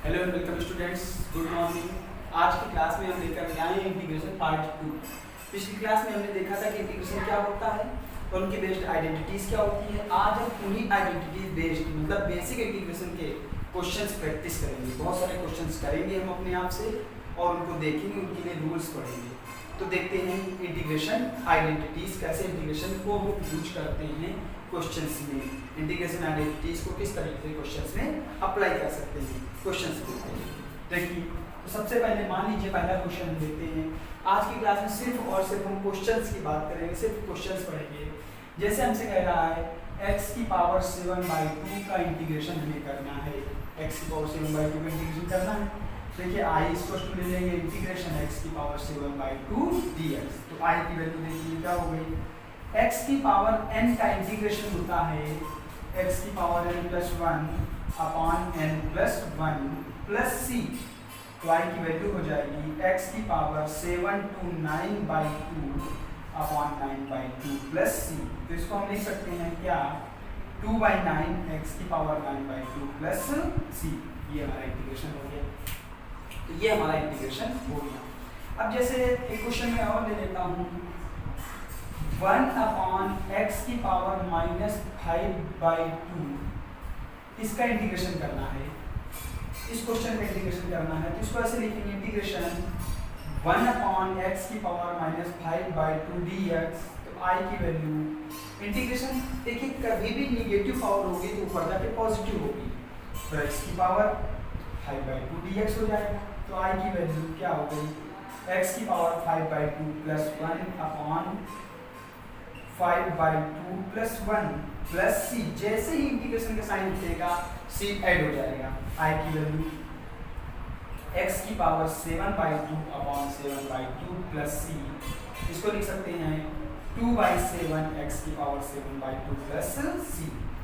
Hello and welcome students, good morning. आज की class में हम लेकर आए हैं इंटीग्रेशन पार्ट 2। पिछली क्लास में हमने देखा था कि इंटीग्रेशन क्या होता है और उनकी बेस्ड आइडेंटिटीज क्या होती है। आज हम उन्हीं आइडेंटिटीज बेस्ड मतलब बेसिक इंटीग्रेशन के क्वेश्चंस प्रैक्टिस करेंगे। बहुत सारे क्वेश्चंस करेंगे हम अपने आप से और उनको देखेंगे, उनके लिए रूल्स पढ़ेंगे। तो देखते हैं इंटीग्रेशन आइडेंटिटीज, कैसे इंटीग्रेशन को हम यूज करते हैं क्वेश्चंस में। इंटीग्रेशन आइडेंटिटीज को किस तरीके से क्वेश्चंस में अप्लाई कर सकते हैं क्वेश्चंस के लिए। देखिए, तो सबसे पहले मान लीजिए पहला क्वेश्चन देखते हैं। आज की क्लास में सिर्फ और सिर्फ हम क्वेश्चंस की बात करेंगे, सिर्फ क्वेश्चंस पढ़ेंगे। जैसे हमसे कह रहा है x की पावर 7/2 का इंटीग्रेशन हमें करना है। x की पावर 7/2 का इंटीग्रेशन करना है। देखिए i इसको ले लेंगे इंटीग्रेशन x की पावर 7/2 dx। तो i की वैल्यू देखिए क्या हो गई। x की पावर n का इंटीग्रेशन होता है x की power n + 1 upon n + 1 plus c। तो i की वैल्यू हो जाएगी x की power 7 to 9/2 upon 9/2 plus c। तो इसको हम लिख सकते हैं क्या, 2/9 x की पावर 9/2 प्लस c। ये हमारा इंटीग्रेशन हो गया। तो ये हमारा इंटीग्रेशन हो गया। अब जैसे एक क्वेश्चन में और ले लेता हूँ, 1 अपॉन x की पावर -5/2 इसका इंटीग्रेशन करना है। इस क्वेश्चन का इंटीग्रेशन करना है तो इसको ऐसे लिखेंगे इंटीग्रेशन 1 अपॉन x की पावर -5/2 dx। तो i की वैल्यू इंटीग्रेशन देखिए, कभी भी निगेटिव पावर होगी तो ऊपर जाके पॉजिटिव होगी, तो x की पावर 5/2 dx हो जाएगा। तो i की वैल्यू क्या हो गई, x की power 5/2 plus 1 upon 5/2 plus 1 plus c। जैसे ही इंटीग्रेशन का साइन उठेगा c ऐड हो जाएगा। i की वैल्यू x की पावर 7/2 अपॉन 7/2 प्लस c। इसको लिख सकते हैं 2/7 x की पावर 7/2 प्लस c।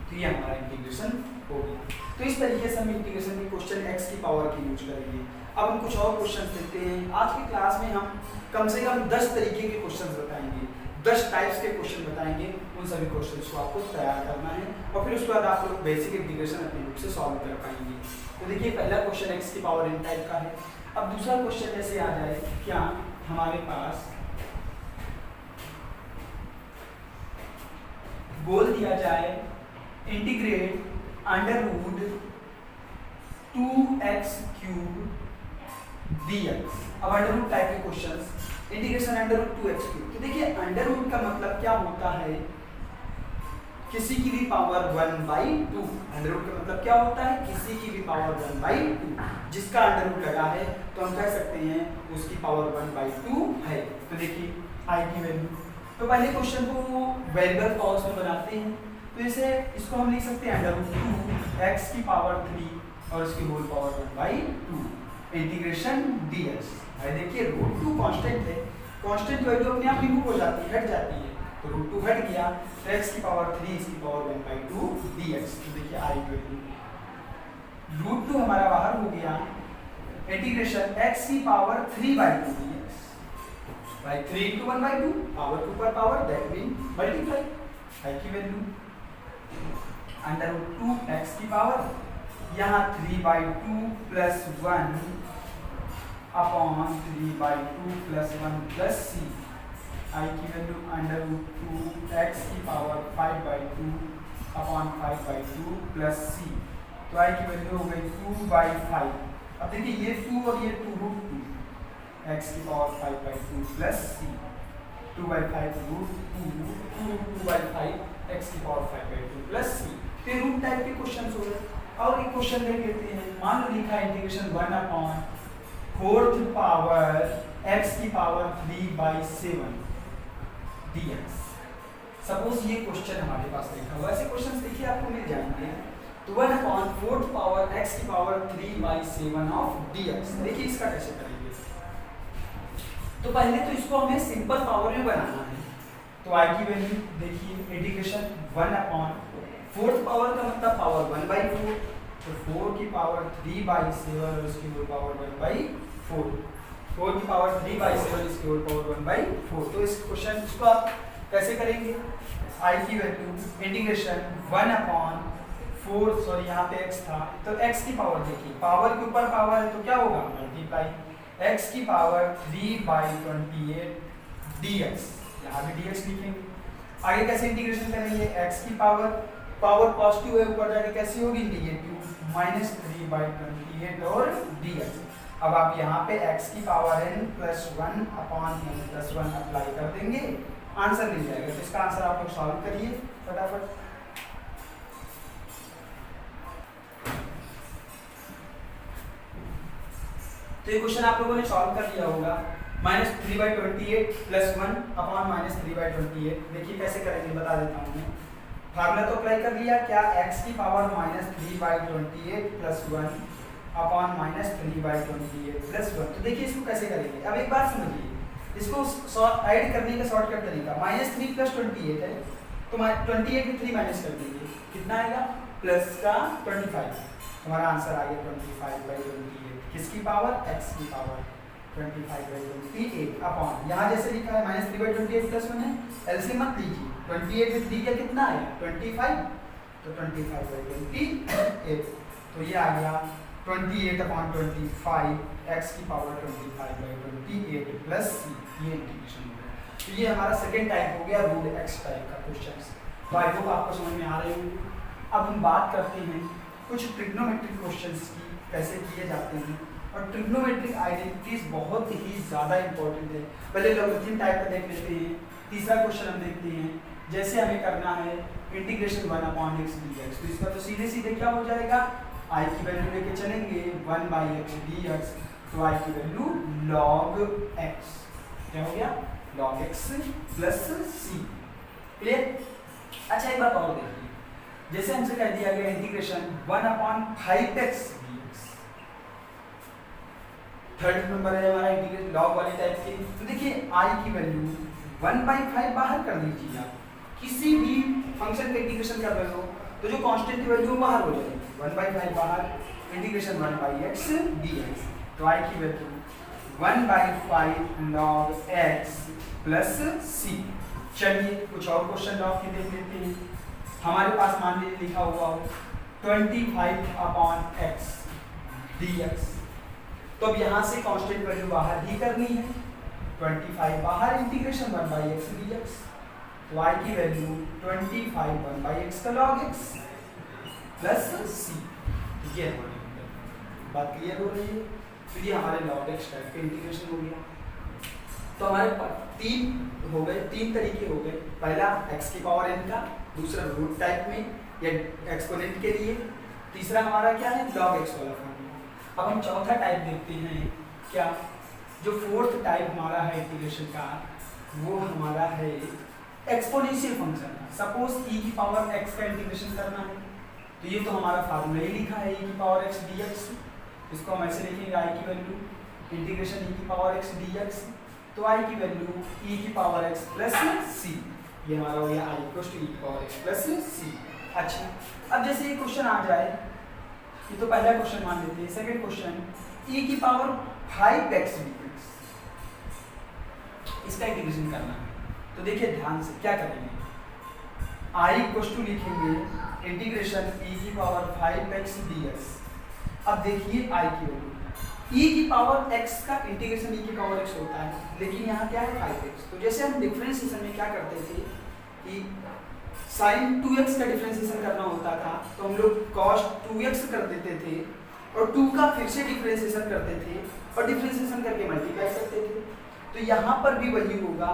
तो ये हमारा इंटीग्रेशन हो गया। तो इस तरीके से हम इंटीग्रेशन के क्वेश्चन x की पावर की यूज करेंगे। अब हम कुछ और क्वेश्चन देखते हैं। आज की क्लास में हम कम से कम 10 तरीके के क्वेश्चन बताएंगे, 10 टाइप्स के क्वेश्चन बताएंगे। उन सभी क्वेश्चंस को आपको तैयार करना है और फिर उसके बाद आप लोग बेसिक इंटीग्रेशन अपने बुक से सॉल्व कर पाएंगे। तो देखिए, पहला क्वेश्चन x की पावर n टाइप का है। अब दूसरा क्वेश्चन ऐसे आ जाए, क्या हमारे पास बोल दिया जाए इंटीग्रेट √2x³ dx। अब अंडररूट टाइप के क्वेश्चंस, इंटीग्रेशन √2x³। तो देखिए, अंडररूट का मतलब क्या होता है, किसी की भी पावर 1/2। अंडररूट का मतलब क्या होता है, किसी की भी पावर 1/2। जिसका अंडररूट लगा है तो हम कह सकते हैं उसकी पावर 1/2 है। तो देखिए i की वैल्यू, तो पहले क्वेश्चन को वेरिएबल फॉर्म्स में बनाते हैं। तो जैसे इसको हम लिख सकते हैं √2x की पावर 3 और इसकी होल पावर 1/2 इंटीग्रेशन dx। देखिए √2 कांस्टेंट है, कांस्टेंट वैल्यू अपने आप रिमूव हो जाती है, हट जाती है। तो √2 हट गया तो x की पावर 3 इसकी पावर 1/2 dx। तो देखिए i की वैल्यू √2 हमारा बाहर हो गया, इंटीग्रेशन x की power 3/2 dx by 3 into 1/2 power के ऊपर power, that mean multiply. i की वैल्यू √2x की पावर यहाँ 3/2 plus 1 upon 3/2 plus 1 plus c। i की वैल्यू √2x की पावर 5/2 अपॉन 5/2 प्लस c। तो i की वैल्यू हो गई 2/5। अब देखिए ये 2 और ये 2 √2 x की पावर 5/2 प्लस c। 2/5 √2 2/5 x की पावर 5/2 प्लस c। तो ये रूट टाइप के क्वेश्चन हो गए। और एक क्वेश्चन देख लेते हैं। मान लो लिखा है integration 1 upon 4th power x की पावर 3/7 dx। सपोज ये क्वेश्चन हमारे पास लिखा हुआ, ऐसे क्वेश्चंस देखिए आपको मिल जाएंगे। तो 1 अपॉन 4th पावर x की पावर 3/7 ऑफ dx। देखिए इसका कैसे करेंगे। तो पहले तो इसको हमें सिंपल पावर में बनाना है। तो i की वैल्यू देखिए इंटीग्रेशन 1 अपॉन 4th पावर का मतलब पावर 1/4, तो 4 की पावर 3/7 और इसकी होल पावर 1/4। 4 की पावर 3/7 इसकी होल पावर 1/4। तो इस क्वेश्चन इसको आप कैसे करेंगे, i की वैल्यू इंटीग्रेशन 1 अपॉन 4 सॉरी यहाँ पे x था, तो x की पावर देखिए, पावर के ऊपर पावर है तो क्या होगा मल्टीप्लाई, x की पावर 3/28 dx, यहाँ भी dx लिखेंगे। आगे कैसे इंटीग्रेशन करेंगे, x की पावर पॉजिटिव है ऊपर जाके कैसी होगी नेगेटिव, -3/28 और dx। अब आप यहाँ पे x की पावर n+1/n+1 अप्लाई कर देंगे, आंसर मिल जाएगा। तो इसका आंसर आप लोग सॉल्व करिए फटाफट। तो ये क्वेश्चन आप लोगों ने सॉल्व कर लिया होगा, -3/28 + 1/-3/28। देखिए कैसे करेंगे बता देता हूँ मैं। फार्मूला तो अप्लाई कर लिया, क्या x की पावर -3/28 + 1/-3/28 + 1। तो देखिए इसको कैसे करेंगे। अब एक बात समझिए, इसको ऐड करने का शॉर्टकट तरीका, -3 + 28 है तो 28 में 3 माइनस कर दीजिए, कितना आएगा प्लस का 25, हमारा आंसर आ गया 25/28। किसकी पावर, x की पावर 25/28 अपॉन, यहाँ जैसे लिखा है -3/28 + 1 है, एलसीएम मत लीजिए, 28 में 3 का कितना आया 25, तो 25/28, तो ये आ गया 28/25, x की पावर 25/28 + c, ये इंटीग्रेशन हो गया। तो ये हमारा सेकेंड टाइप हो गया रूट x टाइप का क्वेश्चन। तो आई होप आपको समझ में आ रही होगी। अब हम बात करते हैं कुछ ट्रिग्नोमेट्रिक क्वेश्चंस की, कैसे किए जाते हैं, और ट्रिग्नोमेट्रिक आइडेंटिटीज बहुत ही ज़्यादा इंपॉर्टेंट है। पहले लॉगरिथम टाइप का देख लेते हैं। तीसरा क्वेश्चन हम देखते हैं, जैसे हमें करना है इंटीग्रेशन 1/x dx, तो इसका तो सीधे सीधे क्या हो जाएगा, i की वैल्यू लेके चलेंगे 1/x dx, तो i की वैल्यू log x, क्या हो गया log x + c। क्लियर। अच्छा एक बात और देखिए, जैसे हमसे कह दिया गया integration 1/5x dx, third number है हमारा इंटीग्रेशन लॉग वाले टाइप के। तो देखिए i की वैल्यू 1/5 बाहर कर दीजिए, आप किसी भी फंक्शन का इंटीग्रेशन कर रहे हो तो जो कांस्टेंट की वैल्यू बाहर हो जाएगी, 1/5 बाहर, इंटीग्रेशन 1/x dx, तो i की वैल्यू 1/5 log x + c। चलिए कुछ और क्वेश्चन लॉग के देख लेते हैं। हमारे पास मान लीजिए लिखा हुआ हो 25/x dx, तो अब यहाँ से कांस्टेंट वैल्यू बाहर ही करनी है, 25 बाहर, इंटीग्रेशन 1/x dx, तो y की वैल्यू 25 1/x का log x + c। ये बात क्लियर हो रही है। तो ये हमारे log x टाइप के इंटीग्रेशन हो गया। तो हमारे तीन हो गए, तीन तरीके हो गए, पहला x की पावर n का, दूसरा रूट टाइप में या एक्सपोनेंट के लिए, तीसरा हमारा क्या है log x वाला फॉर्मूला। अब हम चौथा टाइप देखते हैं, क्या जो फोर्थ टाइप हमारा है इंटीग्रेशन का, वो हमारा है एक्सपोनेंशियल फंक्शन। सपोज e की पावर x का इंटीग्रेशन करना है, तो ये तो हमारा फार्मूला ही लिखा है e की पावर x dx, इसको हम ऐसे लिखेंगे i की वैल्यू इंटीग्रेशन e की पावर x dx, तो i की वैल्यू e की पावर x + c, ये हमारा हो गया i = e की पावर x + c। अच्छा अब जैसे ये क्वेश्चन आ जाए, ये तो पहला क्वेश्चन मान लेते हैं, सेकंड क्वेश्चन e की पावर 5x dx, इसका इंटीग्रेशन करना है। तो देखिए ध्यान से क्या करेंगे, i = लिखेंगे इंटीग्रेशन e की पावर 5x dx। अब देखिए i की वैल्यू, e की पावर x का इंटीग्रेशन e की पावर x होता है, लेकिन यहाँ क्या है 5x। तो जैसे हम डिफरेंशिएशन में क्या करते थे कि sin 2x का डिफरेंशिएशन करना होता था, तो हम लोग cos 2x कर देते थे और 2 का फिर से डिफरेंशिएशन करते थे और डिफरेंशिएशन करके मल्टीप्लाई करते थे। तो यहाँ पर भी वही होगा,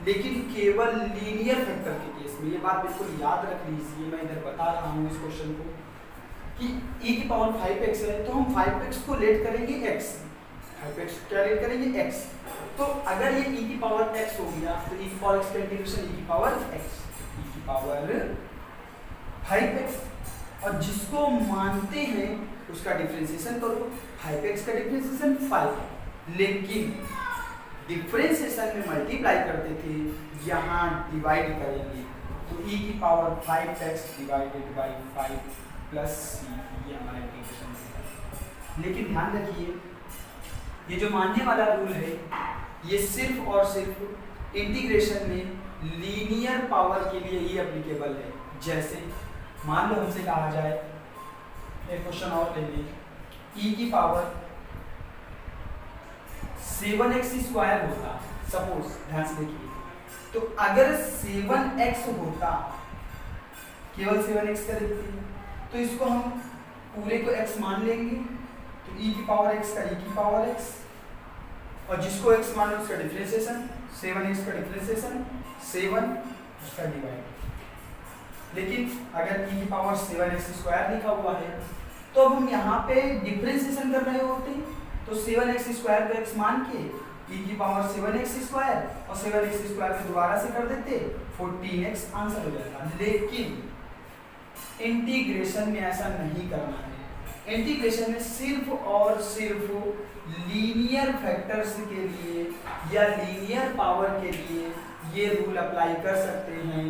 लेकिन केवल लीनियर फैक्टर के केस में। ये बात बिल्कुल याद रख लीजिए, मैं इधर बता रहा हूँ इस क्वेश्चन को कि e की पावर 5x है, तो हम 5x को लेट करेंगे x, 5x क्या लेट करेंगे x। तो अगर ये e की पावर x हो गया, तो e की पावर x का इंटीग्रेशन e की पावर x, e की पावर 5x, और जिसको मानते हैं उसका डिफरेंशिएशन करो, 5x का डिफरेंशिएशन 5, लेकिन डिफरेंशिएशन में मल्टीप्लाई करते थे, यहाँ डिवाइड करेंगे, तो e की पावर 5x / 5 + c, ये हमारा इंटीग्रेशन है। लेकिन ध्यान रखिए, ये जो मानने वाला रूल है ये सिर्फ और सिर्फ इंटीग्रेशन में लीनियर पावर के लिए ही एप्लीकेबल है। जैसे मान लो हमसे कहा जाए एक क्वेश्चन और ले लें, e की पावर 7x स्क्वायर होता, सपोज ध्यान से देखिए, तो अगर 7x होता, केवल 7x का देखते हैं, तो इसको हम पूरे को x मान लेंगे, तो e की पावर x का e की पावर x, और जिसको x मान लो उसका डिफरेंशिएशन, 7x का डिफरेंशिएशन 7 उसका डिवाइड। लेकिन अगर e की पावर 7x स्क्वायर लिखा हुआ है, तो अब हम यहाँ पे डिफरेंशिएशन कर रहे होते, तो 7x स्क्वायर को x मान के e की पावर 7x स्क्वायर और 7x स्क्वायर को दोबारा से कर देते, 14x आंसर हो जाता। लेकिन इंटीग्रेशन में ऐसा नहीं करना है। इंटीग्रेशन में सिर्फ और सिर्फ लीनियर फैक्टर्स के लिए या लीनियर पावर के लिए ये रूल अप्लाई कर सकते हैं,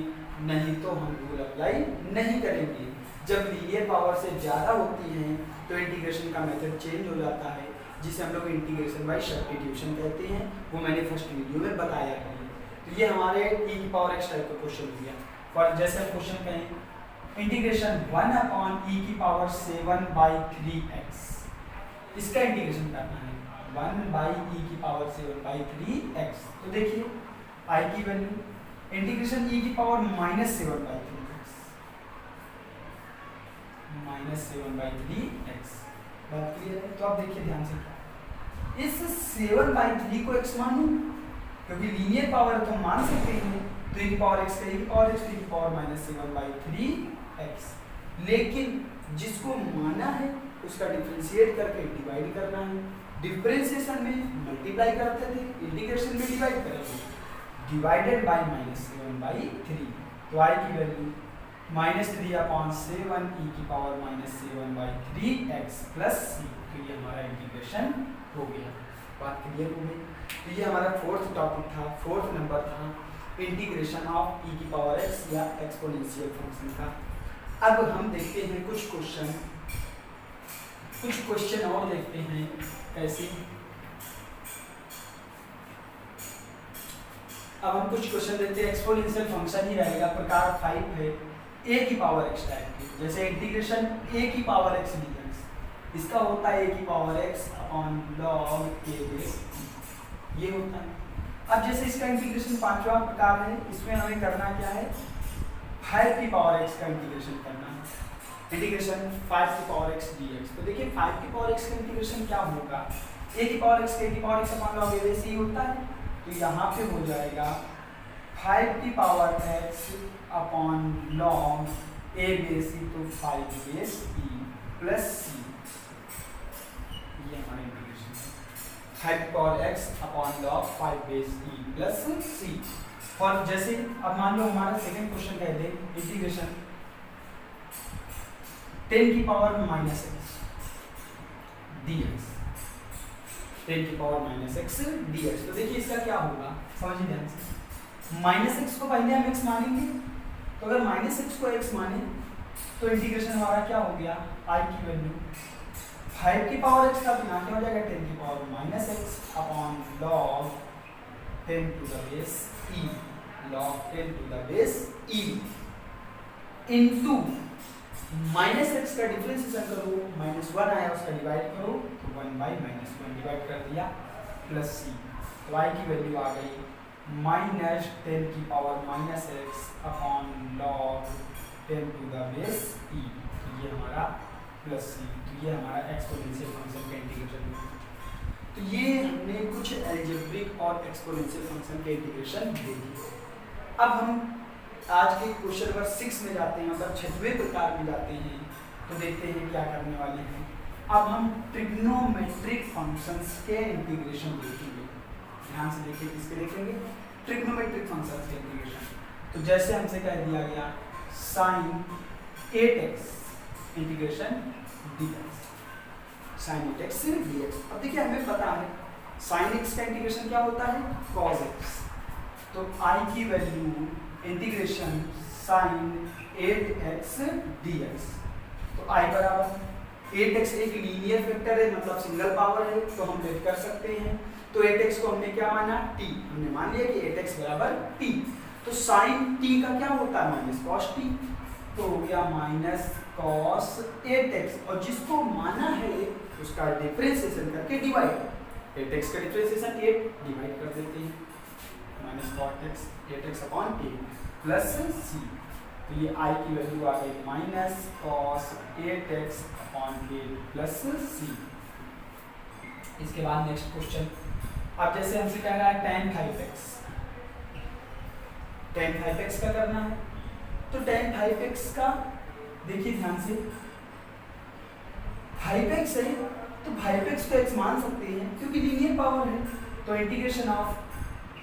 नहीं तो हम रूल अप्लाई नहीं करेंगे। जब लीनियर पावर से ज़्यादा होती है तो इंटीग्रेशन का मेथड चेंज हो जाता है, जिसे हम लोग इंटीग्रेशन बाय सब्स्टिट्यूशन कहते हैं। वो मैंने फर्स्ट वीडियो में बताया है। तो ये हमारे e की पावर x टाइप का क्वेश्चन हो गया। और जैसे हम क्वेश्चन कहें इंटीग्रेशन 1 अपॉन e की पावर 7/3x, इसका इंटीग्रेशन करना है 1/e की पावर 7/3x। तो देखिए i की वैल्यू इंटीग्रेशन e की पावर -7/3x, -7/3x, बात क्लियर है। तो आप देखिए ध्यान से, इस 7/3 को x मानूं, क्योंकि लीनियर पावर तो मान सकते हैं, तो e की पावर x का e की पावर x, e की पावर -7/3x। लेकिन जिसको माना है उसका डिफरेंशिएट करके डिवाइड करना है। डिफरेंशिएशन में मल्टीप्लाई करते थे, इंटीग्रेशन में डिवाइड करेंगे, डिवाइडेड बाय -7/3। तो i की वैल्यू -3/7 e की पावर -7/3x प्लस c। तो ये हमारा इंटीग्रेशन हो गया। बात क्लियर हो गई। तो ये हमारा फोर्थ टॉपिक था, फोर्थ नंबर था इंटीग्रेशन ऑफ e की पावर x या एक्सपोनेंशियल फंक्शन का। अब हम देखते हैं कुछ क्वेश्चन और देखते हैं कैसे। अब हम कुछ क्वेश्चन देखते हैं, एक्सपोनेंशियल फंक्शन ही रहेगा, प्रकार 5 है, a की पावर x टाइप की। जैसे इंटीग्रेशन a की पावर x dx, इसका होता है a की power x upon log a base, ये होता है। अब जैसे इसका इंटीग्रेशन पांचवा प्रकार है, इसमें हमें करना क्या है, 5 की पावर x का इंटीग्रेशन करना है, इंटीग्रेशन 5 की पावर x dx। तो देखिए 5 की पावर x का इंटीग्रेशन क्या होगा, a की power x upon log a base ही होता है। तो यहाँ पे हो जाएगा 5 की power x upon log a base e, तो 5 बेस e प्लस c, ये हमारा इंटीग्रेशन है। 5 की power x upon log 5 base e plus c। और जैसे अब मान लो हमारा सेकंड क्वेश्चन कह दे इंटीग्रेशन 10 की पावर -x dx, 10 की पावर -x dx। तो देखिए इसका क्या होगा, समझिए ध्यान से। -x को पहले हम x मानेंगे, तो अगर -x को x माने तो इंटीग्रेशन हमारा क्या हो गया, i की वैल्यू 5 की पावर x का तो यहाँ क्या हो जाएगा 10 की power -x upon log 10 to the base e, log 10 to the base e into -x का डिफरेंशिएशन करो, -1 आया उसका डिवाइड करो, तो 1/-1 डिवाइड कर दिया प्लस c। तो i की वैल्यू आ गई -10 की power -x upon log 10 to the base e, तो ये हमारा प्लस c। तो ये हमारा एक्सपोनेंशियल फंक्शन का इंटीग्रेशन है। तो ये हमने कुछ अलजेब्रिक और एक्सपोनेंशियल फंक्शन के इंटीग्रेशन देखे। अब हम आज के क्वेश्चन नंबर 6 में जाते हैं, मतलब 6वें प्रकार में जाते हैं। तो देखते हैं क्या करने वाले हैं। अब हम ट्रिग्नोमेट्रिक फंक्शंस के इंटीग्रेशन देखेंगे। ध्यान से देखिए, किसके देखेंगे, ट्रिग्नोमेट्रिक फंक्शंस के इंटीग्रेशन। तो जैसे हमसे कह दिया गया sin 8x integration dx, sin 8x dx। अब देखिए हमें पता है sin x का इंटीग्रेशन क्या होता है, cos x। तो i की value integration sin 8x dx, तो i बराबर 8x एक लीनियर वेक्टर है, मतलब सिंगल पावर है, तो हम लेट कर सकते हैं। तो 8x को हमने क्या माना, t, हमने मान लिया कि 8x बराबर t। तो sin t का क्या होता है, -cos t, तो हो गया cos 8x और जिसको माना है उसका डिफरेंशिएशन करके डिवाइड 8x का डिफरेंशिएशन 8 डिवाइड कर देते हैं minus cot x 8x upon 8 plus c तो ये i की वैल्यू आ गई minus cos 8x upon 8 plus c। इसके बाद नेक्स्ट क्वेश्चन, अब जैसे हमसे कह रहा है tan 5x का करना है तो tan 5x का देखिए ध्यान से 5x है तो 5x को x मान सकते हैं क्योंकि लीनियर पावर है तो integration of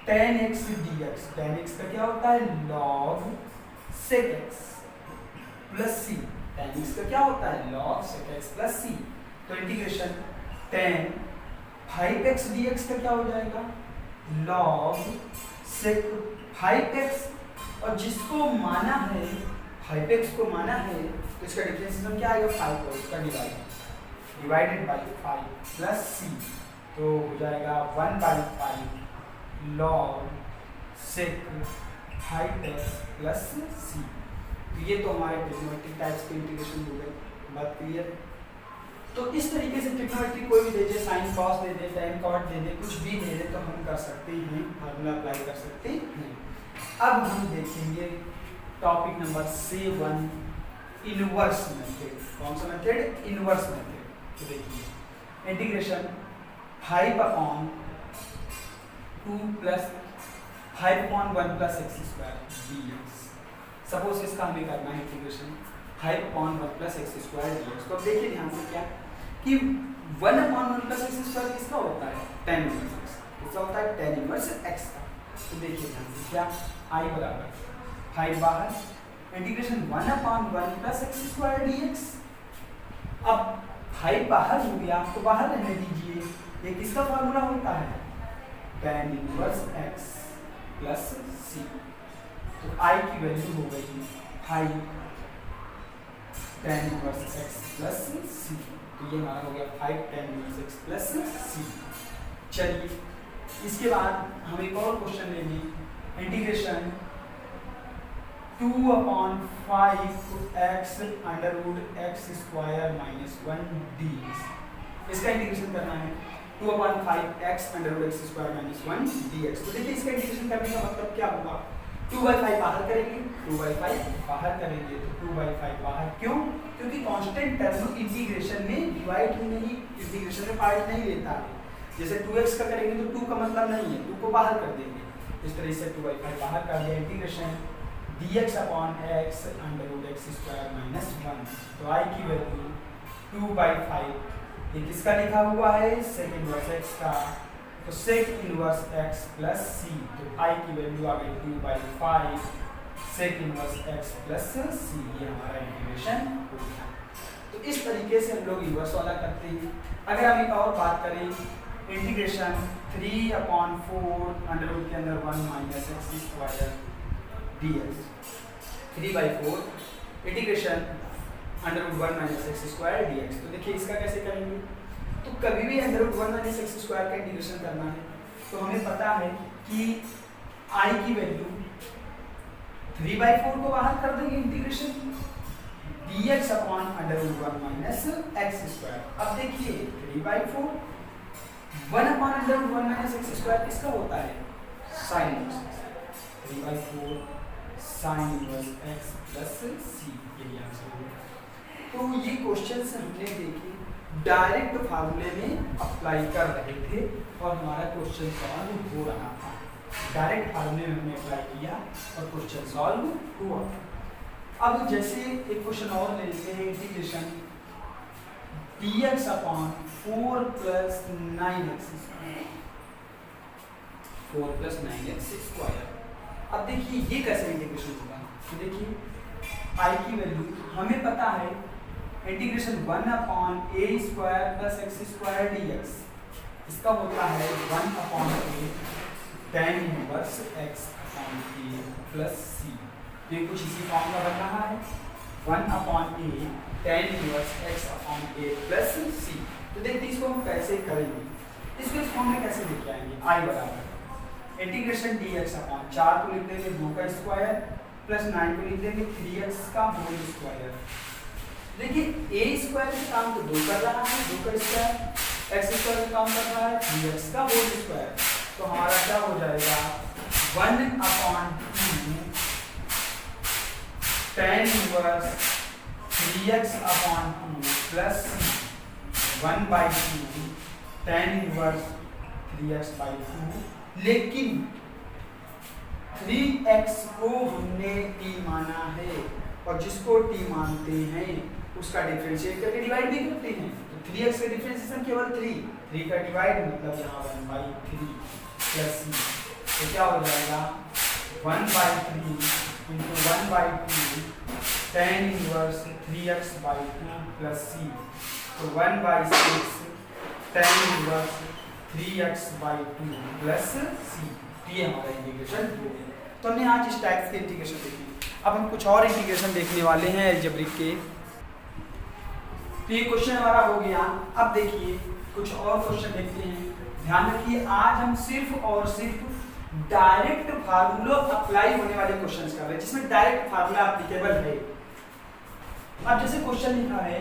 tan x dx, tan x का क्या होता है log sec x plus c, tan x का क्या होता है log sec x plus c तो इंटीग्रेशन tan 5x dx का क्या हो जाएगा log sec 5x और जिसको माना है 5x को माना है तो इसका डिफरेंशिएशन क्या आएगा 5 और इसका डिवाइडेड बाय 5 प्लस c तो हो जाएगा 1/5 log sec 5x plus c। ये तो हमारे ट्रिग्नोमेट्रिक टाइप्स के इंटीग्रेशन हो गए, बात क्लियर। तो इस तरीके से ट्रिग्नोमेट्री कोई भी दे दे, साइन कॉस दे दे, tan कॉट दे दे, कुछ भी दे दे तो हम कर सकते हैं, फार्मूला अप्लाई कर सकते हैं। अब हम देखेंगे टॉपिक नंबर 7 इनवर्स मेथड। कौन सा मेथड? Inverse method. तो देखिए integration 5/2 plus 5/1 plus x² dx। Suppose इसका हमें करना है इंटीग्रेशन 5/1 प्लस x² dx। तो अब देखिए ध्यान से क्या कि 1/1 प्लस x² किसका होता है tan इनवर्स x। किसका होता है tan इनवर्स x का। तो देखिए ध्यान से क्या i बराबर 5 बाहर इंटीग्रेशन 1/1 प्लस x² dx। अब 5 बाहर हो गया तो बाहर रहने दीजिए, ये किसका फार्मूला होता है tan inverse x plus c। तो i की वैल्यू हो गई 5 tan inverse x plus c। तो ये हमारा हो गया 5 tan inverse x plus c। चलिए इसके बाद हम एक और क्वेश्चन लेंगे इंटीग्रेशन 2/5x √x² - 1 dx। इसका इंटीग्रेशन करना है 2/5x √x² - 1 dx। तो देखिए इसका इंटीग्रेशन करने का मतलब क्या होगा 2/5 बाहर करेंगे, 2/5 बाहर करेंगे तो 2/5 बाहर क्यों? क्योंकि कांस्टेंट टर्म इंटीग्रेशन में डिवाइड नहीं, इंटीग्रेशन में पार्ट नहीं लेता है। जैसे 2x का करेंगे तो 2 का मतलब नहीं है, 2 को बाहर कर देंगे। इस तरह से 2/5 बाहर कर दिया integration dx upon x √x² - 1। तो i की वैल्यू 2/5 ये किसका लिखा हुआ है sec इनवर्स x का, तो sec inverse x plus c। तो i की वैल्यू आ गई 2/5 sec inverse x plus c। ये हमारा इंटीग्रेशन हो गया। तो इस तरीके से हम लोग इनवर्स वाला करते हैं। अगर हम एक और बात करें इंटीग्रेशन 3/4 अंडर के अंदर 1 minus x² dx 3/4 integration √1 minus x² dx। तो देखिए इसका कैसे करेंगे, तो कभी भी √1 माइनस x² का इंटीग्रेशन करना है तो हमें पता है कि i की वैल्यू 3/4 को बाहर कर देंगे integration dx upon √1 minus x²। अब देखिए 3/4 1/√1 माइनस x² किसका होता है sine inverse 3/4 sine inverse x plus c। यही आंसर होगा। तो ये क्वेश्चन से हमने देखे डायरेक्ट फार्मूले में अप्लाई कर रहे थे और हमारा क्वेश्चन सॉल्व हो रहा था। डायरेक्ट फार्मूले में हमने अप्लाई किया और क्वेश्चन सॉल्व हुआ। अब जैसे एक क्वेश्चन और ले लेते हैं integration dx upon 4 plus 9x² 4 plus 9x²। अब देखिए ये कैसे इंटीग्रेशन होगा, तो देखिए i की वैल्यू हमें पता है integration 1/a² plus x² dx। इसका होता है 1/a tan inverse x upon a plus c। ये कुछ इसी फॉर्म का बन रहा है 1/a tan inverse x upon a plus c। तो देखते इसको हम कैसे करेंगे, इसको इस फॉर्म में कैसे लेके आएंगे। i बराबर इंटीग्रेशन dx अपॉन 4 को लिख देंगे 2 का स्क्वायर प्लस 9 को लिख देंगे 3x का होल स्क्वायर देखिए ए स्क्वायर का काम तो 2 कर रहा है, 2 का स्क्वायर, एक्स स्क्वायर का काम कर रहा है 3x का होल स्क्वायर। तो हमारा क्या हो जाएगा 1/2 tan inverse 3x/2 plus 1/2 tan inverse 3x/2। लेकिन 3x को हमने t माना है और जिसको t मानते हैं उसका डिफरेंशिएट करके डिवाइड भी करते हैं। तो 3x का डिफरेंशिएशन केवल 3 का डिवाइड मतलब यहाँ 1/3 प्लस c। तो क्या हो जाएगा 1/3 into 1/2 tan inverse 3x/2 plus c। तो 1/6 tan inverse 3x/2 plus c। ये हमारा इंटीग्रेशन हो गया। तो हमने आज इस टाइप के इंटीग्रेशन देखी। अब हम कुछ और इंटीग्रेशन देखने वाले हैं अलजेब्रिक के। तो ये क्वेश्चन हमारा हो गया। अब देखिए कुछ और क्वेश्चन देखते हैं। ध्यान रखिए आज हम सिर्फ और सिर्फ डायरेक्ट फार्मूला अप्लाई होने वाले क्वेश्चंस कर रहे हैं जिसमें डायरेक्ट फार्मूला एप्लीकेबल है। अब जैसे क्वेश्चन लिखा है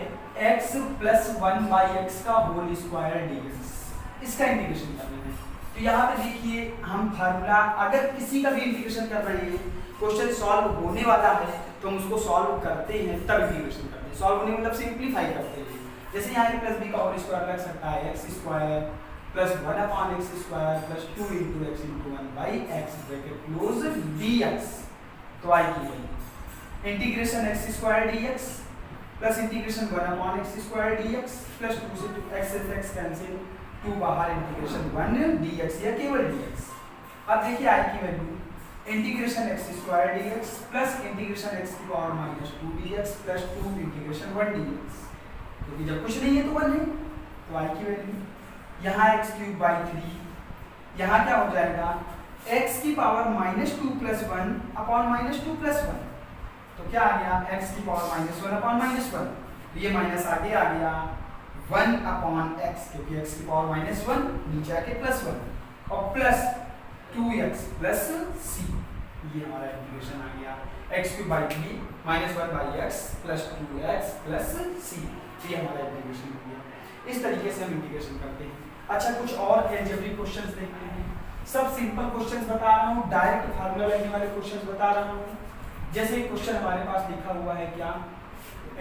x + 1/x का होल स्क्वायर dx, इसका इंटीग्रेशन करना है। तो यहाँ पे देखिए हम फार्मूला अगर किसी का भी इंटीग्रेशन कर रहे हैं, क्वेश्चन सॉल्व होने वाला है तो हम उसको सॉल्व करते हैं तब इंटीग्रेशन करते हैं। सॉल्व होने मतलब सिंप्लीफाई करते हैं। जैसे यहाँ पे प्लस b का होल स्क्वायर लग सकता है x² plus 1/x² plus 2 × x × 1/x bracket close dx। तो आई की value integration x² dx plus integration 1/x² dx plus 2 से x से x कैंसिल 2 बाहर इंटीग्रेशन 1 dx या केवल dx। अब देखिए आई की value integration x² dx plus integration x⁻² dx plus 2 integration 1 dx। क्योंकि जब कुछ नहीं है तो 1 है। तो आई की वैल्यू यहाँ x³ 3, यहाँ क्या हो जाएगा x⁻² + 1/−2 + 1। तो क्या आ गया x⁻−1/−1। तो ये माइनस आगे आ गया 1/x क्योंकि x⁻−1 नीचे आके +1 और प्लस 2x प्लस c। ये हमारा इंटीग्रेशन आ गया x³ 1/x plus 2x plus c। ये हमारा इंटीग्रेशन हो गया। इस तरीके से हम इंटीग्रेशन करते हैं। अच्छा कुछ और अलजेब्रिक क्वेश्चंस देखते हैं। सब सिंपल क्वेश्चंस बता रहा हूँ, डायरेक्ट फार्मूला लगने वाले क्वेश्चंस बता रहा हूँ। जैसे क्वेश्चन हमारे पास लिखा हुआ है क्या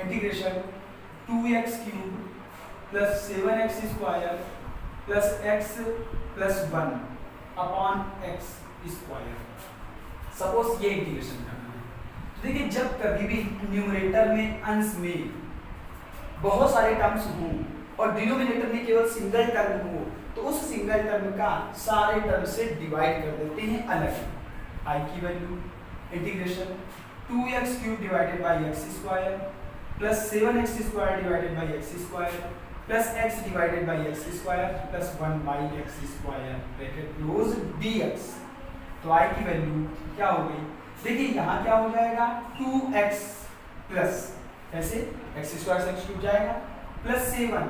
integration 2x³ plus 7x² plus x plus 1/x²। Suppose ये इंटीग्रेशन करना है। तो देखिए जब कभी भी न्यूमरेटर में अंश में बहुत सारे टर्म्स हों और डिनोमिनेटर में केवल सिंगल टर्म हो तो उस सिंगल टर्म का सारे टर्म से डिवाइड कर देते हैं अलग। आई की value integration 2x³ divided by x² plus 7x² divided by x² plus x divided by x² plus 1/x² bracket close dx। तो आई की वैल्यू क्या हो गई देखिए यहाँ क्या हो जाएगा 2x प्लस ऐसे x² से x³ जाएगा plus 7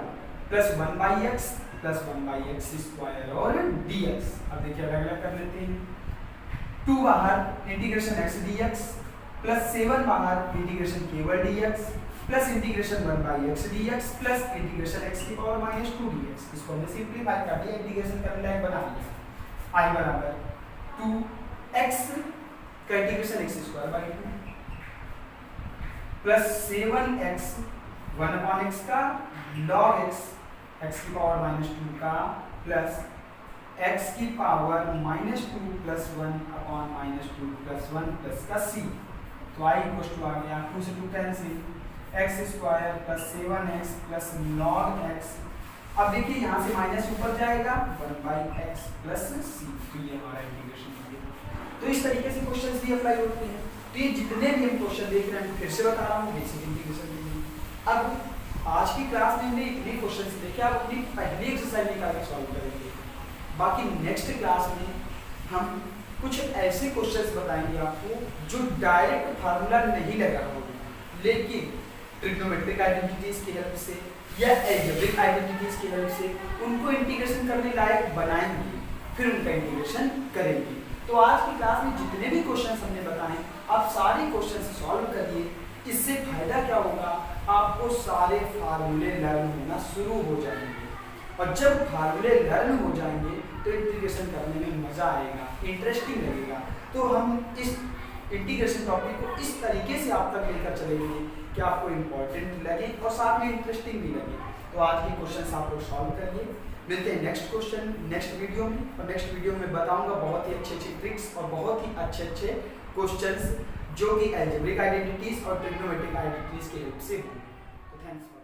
plus 1/x plus 1/x² और dx। अब देखिए अलग अलग कर लेते हैं। 2 बाहर इंटीग्रेशन x dx प्लस 7 बाहर इंटीग्रेशन केवल dx plus integration 1/x dx plus integration x⁻² dx। इसको हमने सिंपलीफाई कर दिया, इंटीग्रेशन करने लायक बना दिया। i बराबर 2x का integration x²/2 plus 7x 1/x का log x⁻² का plus x⁻² plus 1/−2 plus 1 plus का c। तो i = आ गया 2 से 2 cancel x² plus 7x plus log x। अब देखिए यहाँ से माइनस ऊपर जाएगा 1/x प्लस c। तो ये हमारा इंटीग्रेशन हो गया। तो इस तरीके से क्वेश्चंस भी अप्लाई होते हैं। तो ये जितने भी हम क्वेश्चन देख रहे हैं फिर से बता रहा हूँ बेसिक इंटीग्रेशन के। अब आज की क्लास में हमने इतने क्वेश्चंस देखे, आप अपनी पहली एक्सरसाइज निकाल के सॉल्व करेंगे। बाकी नेक्स्ट क्लास में हम कुछ ऐसे क्वेश्चंस बताएंगे आपको जो डायरेक्ट फार्मूला नहीं लगा होगा लेकिन ट्रिग्नोमेट्रिक आइडेंटिटीज की हेल्प से या अलजेब्रिक आइडेंटिटीज की हेल्प से उनको इंटीग्रेशन करने लायक बनाएंगे, फिर उनका इंटीग्रेशन करेंगे। तो आज की क्लास में जितने भी क्वेश्चंस हमने बताए आप सारे क्वेश्चंस सॉल्व करिए। इससे फायदा क्या होगा आपको सारे फार्मूले लर्न होना शुरू हो जाएंगे, और जब फार्मूले लर्न हो जाएंगे तो इंटीग्रेशन करने में मज़ा आएगा, इंटरेस्टिंग लगेगा। तो हम इस इंटीग्रेशन टॉपिक को इस तरीके से आप तक लेकर चलेंगे कि आपको इम्पोर्टेंट लगे और साथ में इंटरेस्टिंग भी लगे। तो आज के क्वेश्चन आप लोग सॉल्व करिए। मिलते हैं नेक्स्ट क्वेश्चन नेक्स्ट वीडियो में, और नेक्स्ट वीडियो में बताऊंगा बहुत ही अच्छी ट्रिक्स और बहुत ही अच्छे क्वेश्चंस जो कि अलजेब्रिक आइडेंटिटीज और ट्रिग्नोमेट्रिक आइडेंटिटीज के हेल्प से हों। तो थैंक्स।